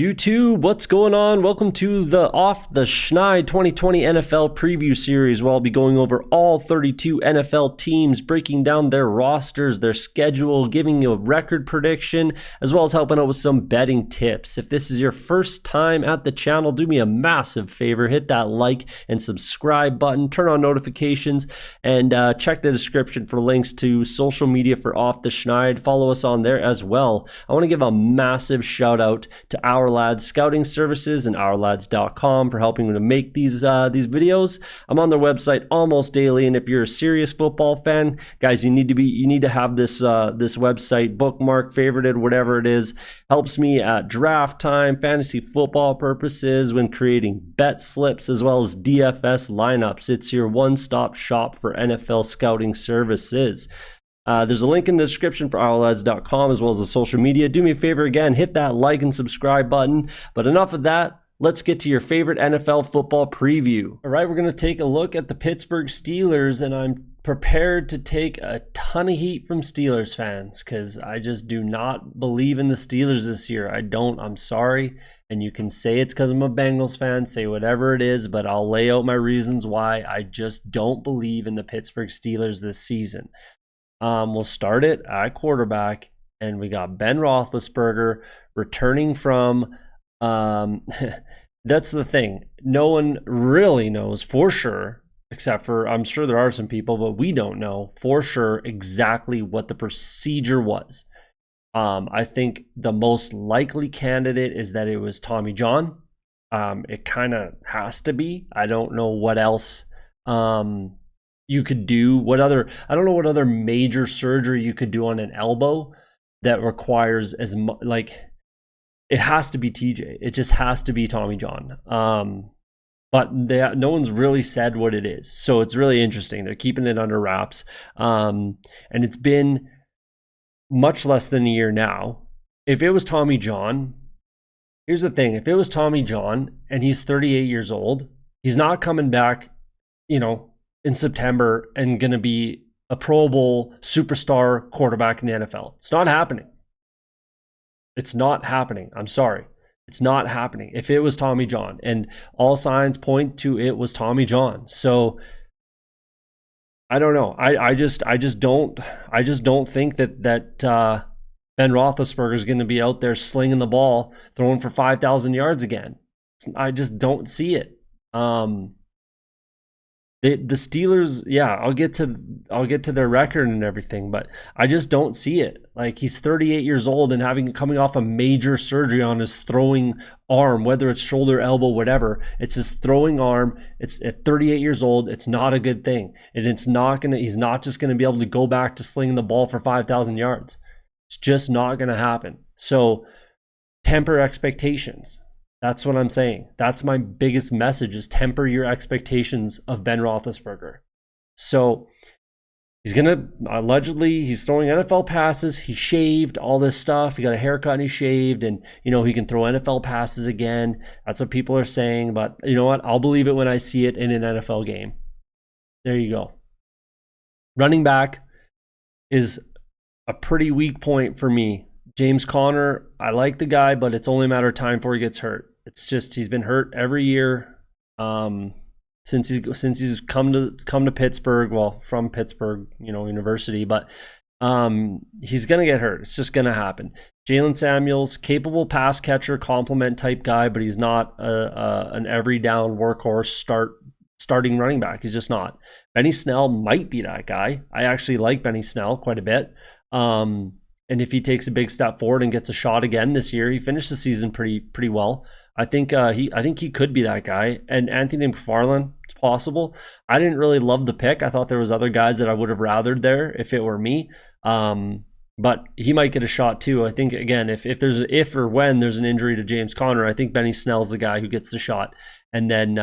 YouTube, what's going on? Welcome to the Off the Schneid 2020 NFL Preview Series, where I'll be going over all 32 NFL teams, breaking down their rosters, their schedule, giving you a record prediction, as well as helping out with some betting tips. If this is your first time at the channel, do me a massive favor, hit that like and subscribe button, turn on notifications, and check the description for links to social media for Off the Schneid. Follow us on there as well. I want to give a massive shout out to OurLads Scouting Services and OurLads.com for helping me to make these videos. I'm on their website almost daily, and if you're a serious football fan, guys, you need to have this website bookmarked, favorited, whatever it is. Helps me at draft time, fantasy football purposes, when creating bet slips, as well as DFS lineups. It's your one-stop shop for NFL scouting services. There's a link in the description for OurLads.com as well as the social media. Do me a favor again, hit that like and subscribe button. But enough of that. Let's get to your favorite NFL football preview. All right, we're going to take a look at the Pittsburgh Steelers, and I'm prepared to take a ton of heat from Steelers fans because I just do not believe in the Steelers this year. I don't. I'm sorry. And you can say it's because I'm a Bengals fan, say whatever it is, but I'll lay out my reasons why I just don't believe in the Pittsburgh Steelers this season. We'll start it at quarterback, and we got Ben Roethlisberger returning from, that's the thing. No one really knows for sure, except for, I'm sure there are some people, but we don't know for sure exactly what the procedure was. I think the most likely candidate is that it was Tommy John. It kind of has to be. I don't know what else you could do. I don't know what other major surgery you could do on an elbow that requires as much, like, it has to be TJ. It just has to be Tommy John. But no one's really said what it is. So it's really interesting. They're keeping it under wraps. And it's been much less than a year now. If it was Tommy John, here's the thing. If it was Tommy John and he's 38 years old, he's not coming back, in September and going to be a Pro Bowl superstar quarterback in the NFL. It's not happening. It's not happening. I'm sorry. It's not happening. If it was Tommy John, and all signs point to it was Tommy John. So I don't know. I just don't think that Ben Roethlisberger is going to be out there slinging the ball, throwing for 5,000 yards again. I just don't see it. The Steelers, yeah, I'll get to their record and everything, but I just don't see it. Like, he's 38 years old and coming off a major surgery on his throwing arm, whether it's shoulder, elbow, whatever. It's his throwing arm. It's at 38 years old. It's not a good thing, and he's not just gonna be able to go back to slinging the ball for 5,000 yards. It's just not gonna happen. So temper expectations. That's what I'm saying. That's my biggest message, is temper your expectations of Ben Roethlisberger. So he's he's throwing NFL passes. He shaved, all this stuff. He got a haircut and he shaved, and he can throw NFL passes again. That's what people are saying, but you know what? I'll believe it when I see it in an NFL game. There you go. Running back is a pretty weak point for me. James Conner, I like the guy, but it's only a matter of time before he gets hurt. It's just, he's been hurt every year since he's come to Pittsburgh. Well, from Pittsburgh, University, but he's gonna get hurt. It's just gonna happen. Jalen Samuels, capable pass catcher, complement type guy, but he's not an every down workhorse starting running back. He's just not. Benny Snell might be that guy. I actually like Benny Snell quite a bit. And if he takes a big step forward and gets a shot again this year, he finished the season pretty well. I think he could be that guy. And Anthony McFarland, it's possible. I didn't really love the pick. I thought there was other guys that I would have rathered there if it were me. But he might get a shot too. I think, again, if or when there's an injury to James Conner, I think Benny Snell's the guy who gets the shot. And then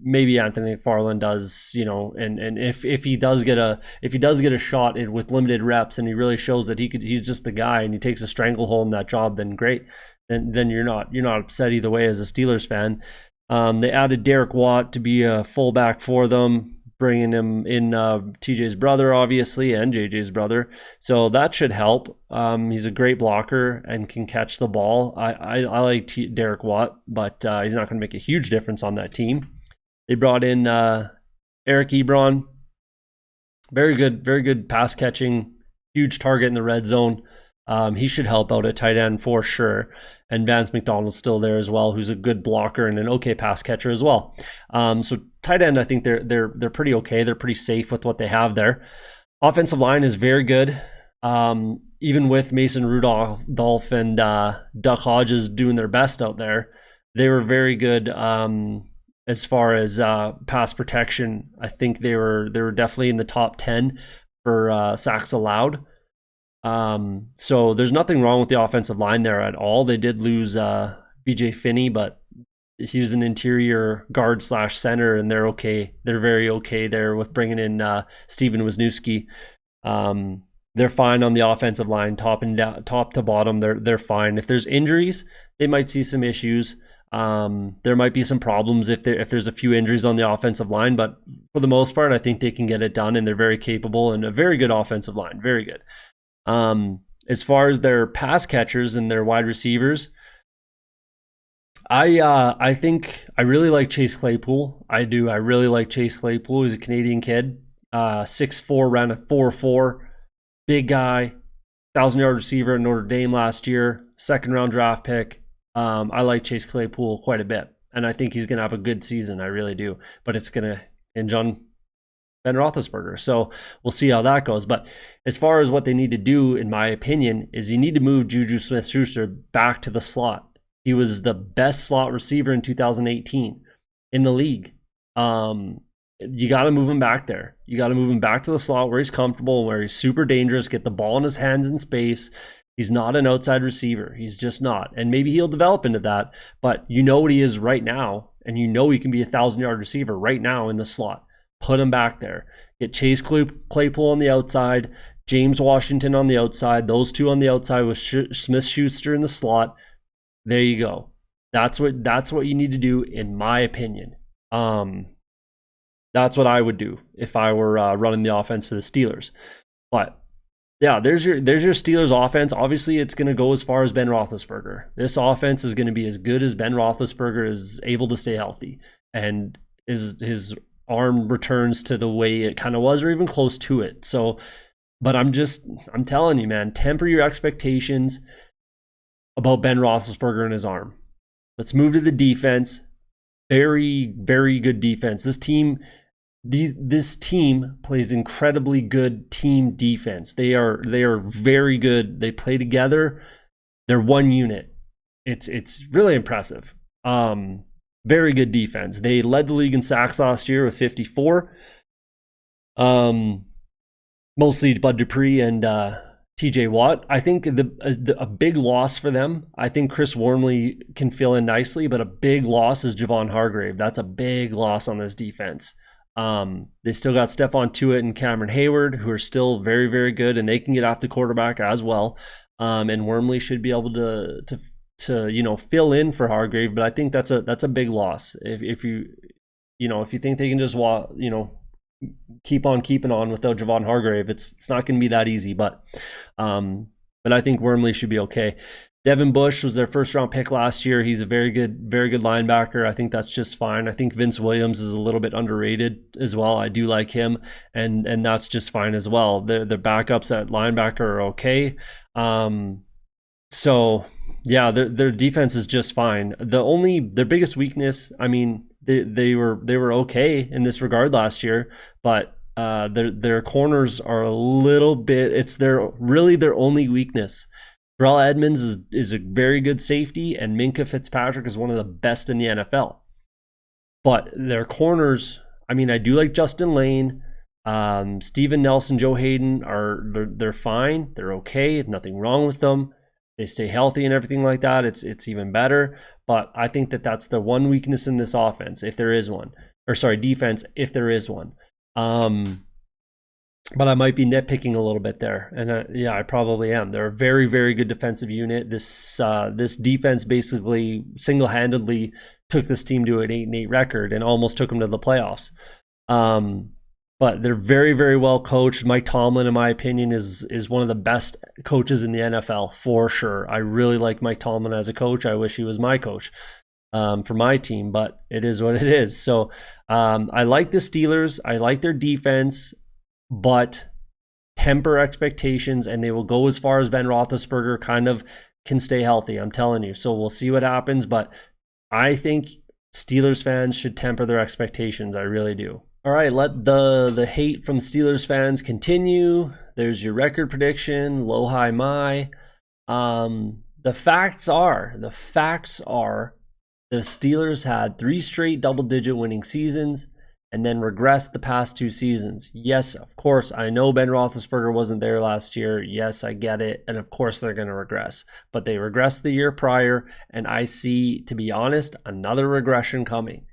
maybe Anthony McFarland does, and if he does get a shot with limited reps, and he really shows that he's just the guy, and he takes a stranglehold in that job, then great. Then you're not upset either way as a Steelers fan. They added Derek Watt to be a fullback for them. bringing him in TJ's brother, obviously, and JJ's brother. So that should help. He's a great blocker and can catch the ball. I like Derek Watt, but he's not going to make a huge difference on that team. They brought in Eric Ebron. Very good pass catching, huge target in the red zone. He should help out at tight end for sure. And Vance McDonald's still there as well, who's a good blocker and an okay pass catcher as well. So tight end, I think they're pretty okay. They're pretty safe with what they have there. Offensive line is very good. Even with Mason Rudolph and Duck Hodges doing their best out there, they were very good as far as pass protection. I think they were definitely in the top 10 for sacks allowed. So there's nothing wrong with the offensive line there at all. They did lose BJ Finney, but he was an interior guard / center, and they're okay. They're very okay there with bringing in Steven Wisniewski. They're fine on the offensive line, top to bottom. They're fine. If there's injuries, they might see some issues. There might be some problems if there's a few injuries on the offensive line, but for the most part, I think they can get it done, and they're very capable and a very good offensive line. Very good. As far as their pass catchers and their wide receivers, I think I really like Chase Claypool. I do. I really like Chase Claypool. He's a Canadian kid, 6'4", ran a 4.4, big guy, 1,000-yard receiver at Notre Dame last year, second-round draft pick. I like Chase Claypool quite a bit, and I think he's going to have a good season. I really do. But it's going to hinge on Ben Roethlisberger. So we'll see how that goes. But as far as what they need to do, in my opinion, is you need to move Juju Smith-Schuster back to the slot. He was the best slot receiver in 2018 in the league. You got to move him back there. You got to move him back to the slot where he's comfortable, where he's super dangerous, get the ball in his hands in space. He's not an outside receiver. He's just not. And maybe he'll develop into that, but you know what he is right now, and you know he can be a 1,000-yard receiver right now in the slot. Put him back there. Get Chase Claypool on the outside, James Washington on the outside, those two on the outside with Smith-Schuster in the slot. There you go. That's what you need to do, in my opinion. That's what I would do if I were running the offense for the Steelers. But yeah, there's your Steelers offense. Obviously, it's going to go as far as Ben Roethlisberger. This offense is going to be as good as Ben Roethlisberger is able to stay healthy, and his arm returns to the way it kind of was, or even close to it. So, but I'm telling you, man, temper your expectations about Ben Roethlisberger and his arm. Let's move to the defense. Very, very good defense. This team plays incredibly good team defense. They are very good. They play together. They're one unit. It's really impressive. Very good defense. They led the league in sacks last year with 54. Mostly Bud Dupree and TJ Watt. I think a big loss for them. I think Chris Wormley can fill in nicely, but a big loss is Javon Hargrave. That's a big loss on this defense. They still got Stephon Tuitt and Cameron Hayward, who are still very, very good, and they can get off the quarterback as well. And Wormley should be able to fill in for Hargrave, but I think that's a big loss. If you think they can just keep on keeping on without Javon Hargrave, it's not going to be that easy. But I think Wormley should be okay. Devin Bush was their first round pick last year. He's a very good linebacker. I think that's just fine. I think Vince Williams is a little bit underrated as well. I do like him, and that's just fine as well. The backups at linebacker are okay. So yeah, their defense is just fine. Their biggest weakness, I mean, they were okay in this regard last year, but their corners are a little bit. It's their only weakness. Terrell Edmonds is a very good safety, and Minkah Fitzpatrick is one of the best in the NFL. But their corners, I mean, I do like Justin Lane, Steven Nelson, Joe Hayden they're fine. They're okay. Nothing wrong with them. They stay healthy and everything like that. It's even better. But I think that's the one weakness in this offense, if there is one. Defense, if there is one. But I might be nitpicking a little bit there. And I probably am. They're a very, very good defensive unit. This defense basically single-handedly took this team to an 8-8 record and almost took them to the playoffs. but they're very, very well coached. Mike Tomlin, in my opinion, is one of the best coaches in the NFL for sure. I really like Mike Tomlin as a coach. I wish he was my coach for my team, but it is what it is. So I like the Steelers. I like their defense, but temper expectations, and they will go as far as Ben Roethlisberger kind of can stay healthy. I'm telling you. So we'll see what happens, but I think Steelers fans should temper their expectations. I really do. All right, let the hate from Steelers fans continue. There's your record prediction, low, high, my. The facts are the Steelers had 3 straight double-digit winning seasons and then regressed the past 2 seasons. Yes, of course, I know Ben Roethlisberger wasn't there last year. Yes, I get it. And of course they're going to regress. But they regressed the year prior, and I see, to be honest, another regression coming.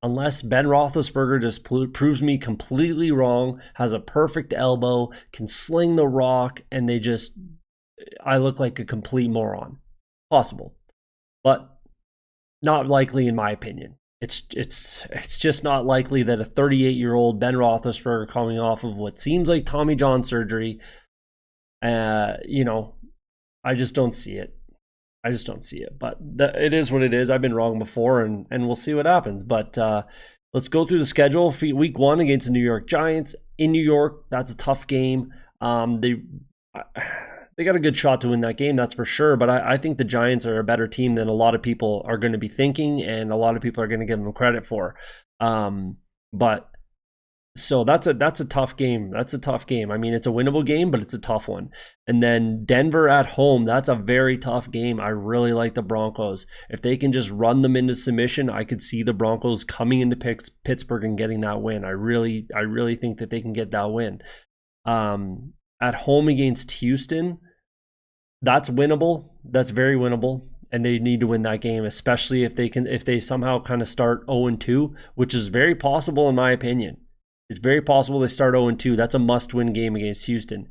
Unless Ben Roethlisberger just proves me completely wrong, has a perfect elbow, can sling the rock, and I look like a complete moron. Possible. But not likely in my opinion. It's just not likely that a 38-year-old Ben Roethlisberger coming off of what seems like Tommy John surgery, I just don't see it. But it is what it is. I've been wrong before, and we'll see what happens. But let's go through the schedule. Week 1 against the New York Giants in New York. That's a tough game. They got a good shot to win that game, that's for sure. But I think the Giants are a better team than a lot of people are going to be thinking, and a lot of people are going to give them credit for. So that's a tough game. That's a tough game. I mean, it's a winnable game, but it's a tough one. And then Denver at home, that's a very tough game. I really like the Broncos. If they can just run them into submission, I could see the Broncos coming into Pittsburgh and getting that win. I really think that they can get that win. At home against Houston, that's winnable. That's very winnable. And they need to win that game, especially if they somehow kind of start 0-2, which is very possible in my opinion. It's very possible they start 0-2. That's a must-win game against Houston.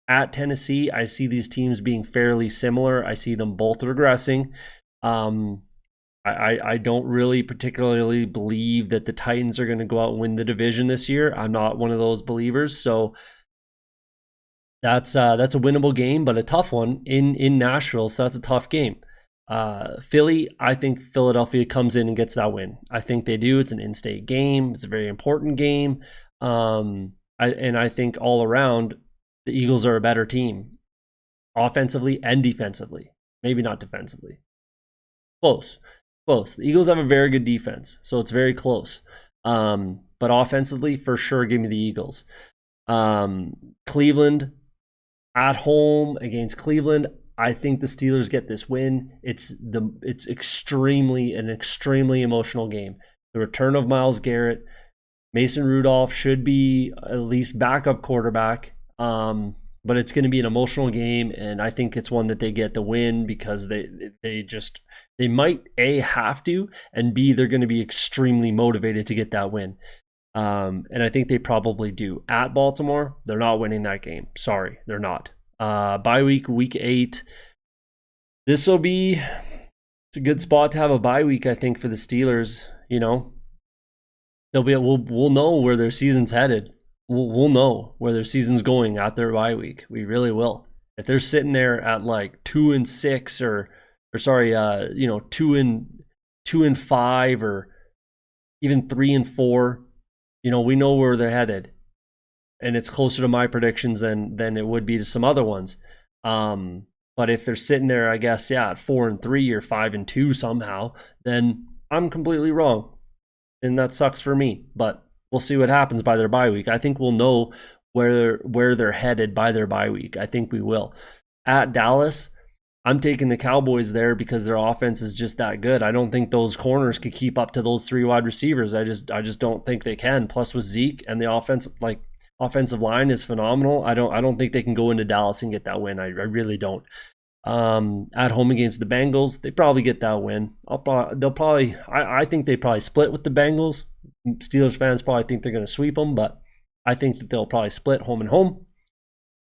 At Tennessee, I see these teams being fairly similar. I see them both regressing. I don't really particularly believe that the Titans are going to go out and win the division this year. I'm not one of those believers. So that's a winnable game, but a tough one in Nashville. So that's a tough game. Philly, I think Philadelphia comes in and gets that win. I think they do. It's an in-state game. It's a very important game. I think all around, the Eagles are a better team, offensively and defensively. Maybe not defensively. Close. The Eagles have a very good defense, so it's very close. But offensively, for sure, give me the Eagles. Cleveland, at home against Cleveland, I think the Steelers get this win. It's an extremely emotional game. The return of Myles Garrett, Mason Rudolph should be at least backup quarterback, but it's going to be an emotional game, and I think it's one that they get the win because they might A, have to, and B, they're going to be extremely motivated to get that win. And I think they probably do. At Baltimore, they're not winning that game. Sorry, they're not. Bye week 8. It's a good spot to have a bye week, I think, for the Steelers. We'll know where their season's headed. We'll know where their season's going at their bye week. We really will. If they're sitting there at like 2-6 or 2-5 or even 3-4, we know where they're headed. And it's closer to my predictions than it would be to some other ones. But if they're sitting there, I guess, at 4-3 or 5-2 somehow, then I'm completely wrong. And that sucks for me. But we'll see what happens by their bye week. I think we'll know where they're headed by their bye week. I think we will. At Dallas, I'm taking the Cowboys there because their offense is just that good. I don't think those corners could keep up to those 3 wide receivers. I just don't think they can. Plus with Zeke and the offensive line is phenomenal. I don't think they can go into Dallas and get that win. I really don't. At home against the Bengals, they probably get that win. I think they probably split with the Bengals. Steelers fans probably think they're going to sweep them, but I think that they'll probably split home and home.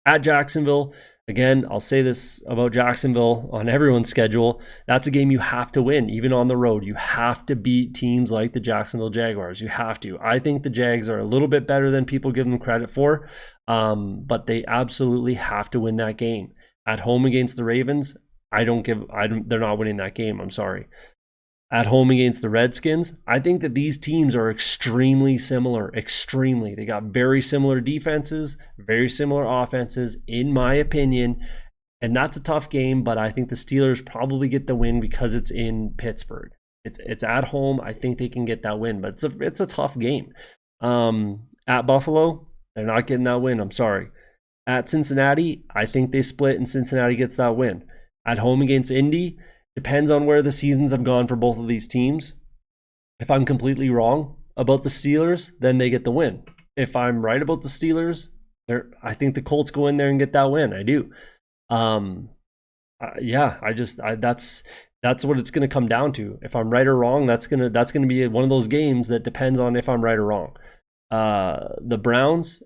At Jacksonville, Again, I'll say this about Jacksonville on everyone's schedule. That's a game you have to win, even on the road. You have to beat teams like the Jacksonville Jaguars. You have to. I think the Jags are a little bit better than people give them credit for, but they absolutely have to win that game. At home against the Ravens, they're not winning that game. I'm sorry. At home against the Redskins, I think that these teams are extremely similar. Extremely. They got very similar defenses, very similar offenses, in my opinion. And that's a tough game, but I think the Steelers probably get the win because it's in Pittsburgh. It's at home. I think they can get that win, but it's a tough game. At Buffalo, they're not getting that win. I'm sorry. At Cincinnati, I think they split and Cincinnati gets that win. At home against Indy, depends on where the seasons have gone for both of these teams. If I'm completely wrong about the Steelers, then they get the win. If I'm right about the Steelers, I think the Colts go in there and get that win. I do. That's what it's going to come down to. If I'm right or wrong, that's going to be one of those games that depends on if I'm right or wrong. The Browns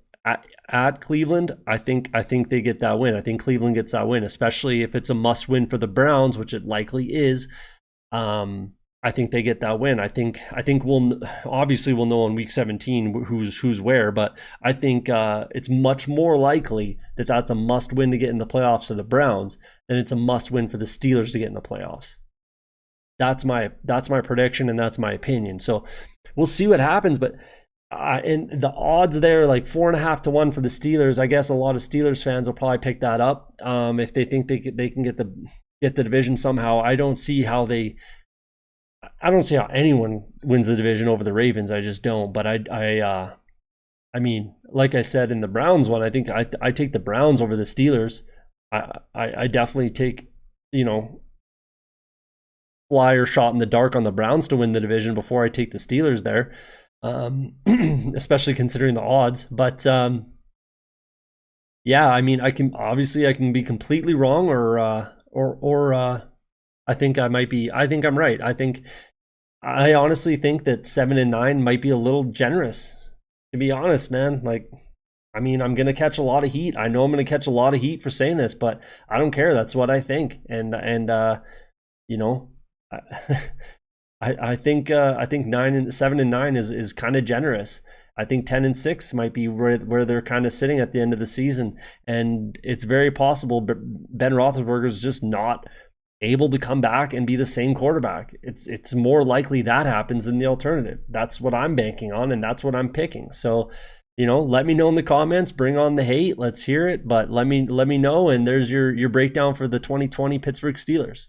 at Cleveland, I think they get that win. I think Cleveland gets that win, especially if it's a must win for the Browns, which it likely is. I think they get that win. I think we'll know in week 17 who's where, but I think it's much more likely that that's a must win to get in the playoffs for the Browns than it's a must win for the Steelers to get in the playoffs. That's my prediction, and that's my opinion. So we'll see what happens, but and the odds there, like 4.5 to 1 for the Steelers. I guess a lot of Steelers fans will probably pick that up if they think they can get the division somehow. I don't see how anyone wins the division over the Ravens. I just don't. But I mean, like I said in the Browns one, I think I take the Browns over the Steelers. I definitely take, flyer shot in the dark on the Browns to win the division before I take the Steelers there. Especially considering the odds, but yeah, I mean, I can be completely wrong, or I think I'm right. I honestly think that 7-9 might be a little generous, to be honest, man. Like, I mean, I'm gonna catch a lot of heat. I know I'm gonna catch a lot of heat for saying this, but I don't care. That's what I think, and I think 7-9 is kind of generous. I think 10-6 might be where they're kind of sitting at the end of the season, and it's very possible. But Ben Roethlisberger is just not able to come back and be the same quarterback. It's more likely that happens than the alternative. That's what I'm banking on, and that's what I'm picking. So, let me know in the comments. Bring on the hate. Let's hear it. But let me know. And there's your breakdown for the 2020 Pittsburgh Steelers.